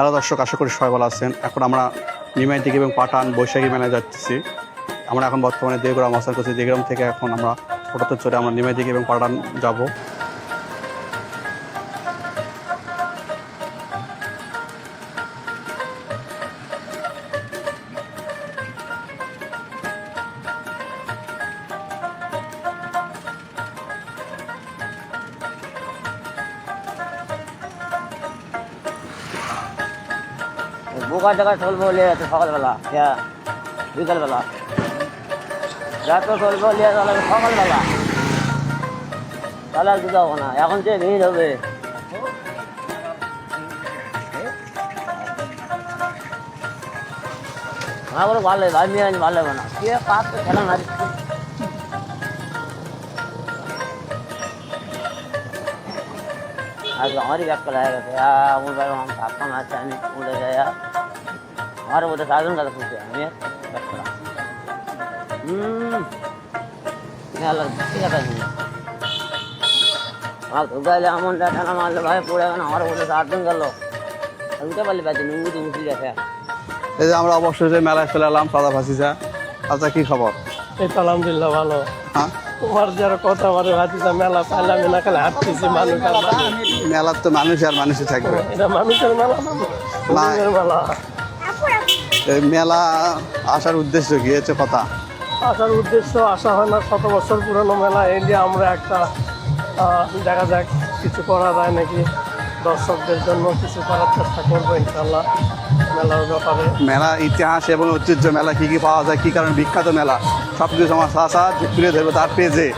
Hello দর্শক, আশা করি সবাই ভালো আছেন। এখন আমরা নিমাই দিঘি এবং পাটান বৈশাখী মেলায় যাচ্ছি। আমরা এখন বর্তমানে দেওগ্রাম অবস্থান করছি। দেওগ্রাম থেকে এখন আমরা টোটোতে চড়ে আমরা নিমাই দিঘি এবং পাটান যাব। বোকা টাকা চলবো নিয়ে যাচ্ছে সকালবেলা, বিকালবেলা রাত্রে চলবো নিয়ে চলে সকালবেলা, তাহলে আর কিছু হবো না। এখন যে ভিড় হবে আমার ভালো লাগে, আমি ভালো লাগবে না। কে পাপ তো খেলা না দিচ্ছি आज हमारी बैग पर आएगा क्या वो भाई हम आपका मैच आने उड़े गया हमारे वो साधन का पूछे हमें बैग पर मैं अलग ठीक है नहीं आप तो गए हम डाटा ना मान लो भाई पूरे ना हमारे वो साधन कर लो अभी तो पहले बैठे नींबू तो मुझे कैसे এই যে আমরা অবশেষে মেলায় চলে এলাম সাদা ভাসিসা। আচ্ছা, কি খবর? এই তো আলহামদুলিল্লাহ ভালো। হ্যাঁ, তোমার যারা কথা বলে ভাতিজা মেলা পাইলাম না, খালি হাঁটতেছি মানুষ আর মানুষ। মেলার তো মানুষ আর মানুষই থাকবে। এটা মানুষের মেলা না, মানুষের মেলা। এই মেলা আসার উদ্দেশ্য কি হচ্ছে কথা? আসার উদ্দেশ্য আসা হয় না, 100 বছর পুরনো মেলা। এই নিয়ে আমরা একটা দেখা যাক কিছু করা যায় নাকি, দর্শকদের জন্য কিছু করার চেষ্টা করবো ইনশাল্লাহ মেলার ব্যাপারে। মেলা ইতিহাস এবং ঐতিহ্য, মেলা কি কি পাওয়া যায়, কি কারণে বিখ্যাত মেলা, সব কিছু আমার চাচা তুলে ধরবে তার পেজে।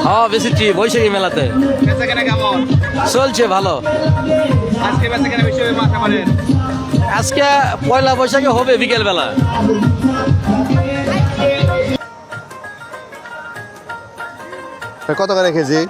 হ্যাঁ বেশি বৈশাখী মেলাতে চলছে ভালো। আজকে পয়লা বৈশাখে হবে বিকেল বেলা। কত করে কেজি?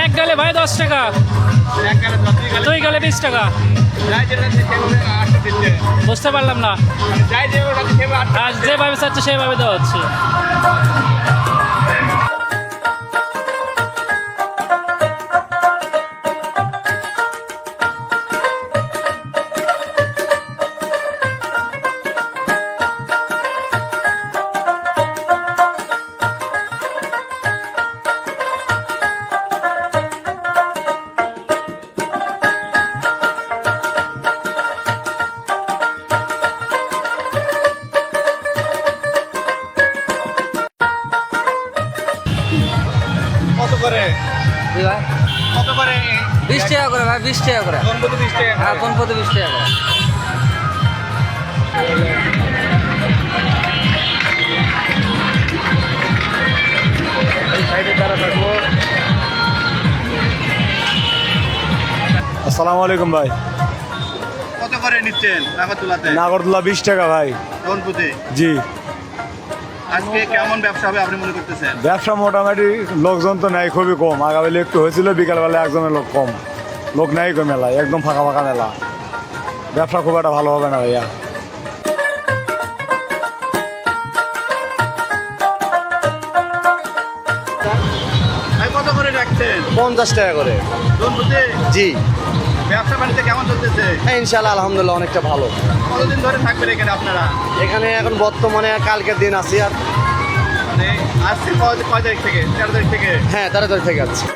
এক গালে ভাই 10 টাকা, 2 গালে 20 টাকা। বুঝতে পারলাম না, আজ যেভাবে চাচ্ছে সেভাবে দেওয়া হচ্ছে। জি ভাই কত করে 20 টাকা করে ভাই 20 টাকা করে কোন প্রতি 20 টাকা হ্যাঁ কোন প্রতি 20 টাকা করে এই সাইডে তারা থাকবো। আসসালামু আলাইকুম ভাই। কত করে নিচ্ছেন নাগরদোলাতে? নাগরদোলা 20 টাকা ভাই। কোন প্রতি? জি। আজকে কেমন ব্যবসা হবে আপনি মনে করতেছেন? ব্যবসা মোটামুটি লোকজন তো নাই, খুবই কম। আগাবেলে একটু হয়েছিল, বিকালবেলা একজনের লোক কম, লোক নাই কো মেলায়, একদম ফাঁকা ফাঁকা মেলা। ব্যবসা খুব একটা ভালো হবে না ভাইয়া। ভাই কত করে রাখছেন? 50 টাকা করে। কোন প্রতি? জি ব্যবসা বাণিজ্য কেমন চলতেছে? হ্যাঁ ইনশাআল্লাহ আলহামদুলিল্লাহ অনেকটা ভালো। কতদিন ধরে থাকবেন এখানে আপনারা? এখানে এখন বর্তমানে কালকের দিন আছি আর মানে আসছে কয় তারিখ থেকে? 13 তারিখ থেকে? হ্যাঁ 13 তারিখ থেকে আছি।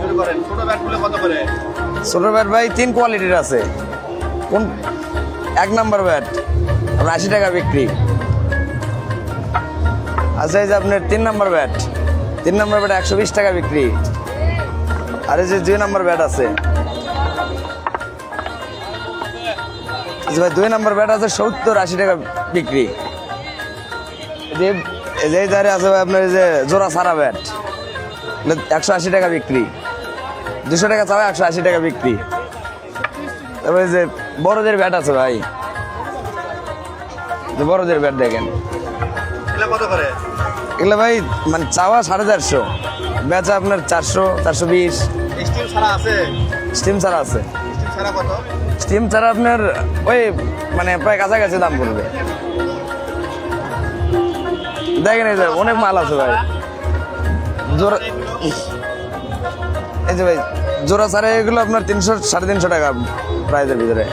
শুরু করেন। ছোট ব্যাটগুলো কত করে? ছোট ব্যাট ভাই 3 কোয়ালিটির আছে। কোন 1 নাম্বার ব্যাট আপনার 80 টাকা বিক্রি। আচ্ছা এই যে আপনার 3 নাম্বার ব্যাট, 3 নাম্বার ব্যাট 120 টাকা বিক্রি। আর এই যে 2 নাম্বার ব্যাট আছে, আচ্ছা ভাই 2 নাম্বার ব্যাট আছে 70-80 টাকা বিক্রি। এই যে ধারে আছে ভাই আপনার এই যে জোড়া সারা ব্যাট 180 টাকা বিক্রি। 200 টাকা চাওয়া 180 টাকা বিক্রি। তারপরে যে বড়দের ব্যাট আছে ভাই, যে বড়দের ব্যাট দেখেন এগুলো কত করে? এগুলো ভাই মানে চাওয়া 450, বেচা আপনার 400, 420। স্টিল ছাড়া আছে? স্টিম ছাড়া আছে। স্টিল ছাড়া কত? স্টিম ছাড়া আপনার ওই মানে প্রায় কাছাকাছি দাম পড়বে। দেখেন এই যে অনেক মাল আছে ভাই। জোড়া এই যে ভাই জোড়া ছাড়া এগুলো আপনার 300-350 টাকা প্রাইজের ভিতরে।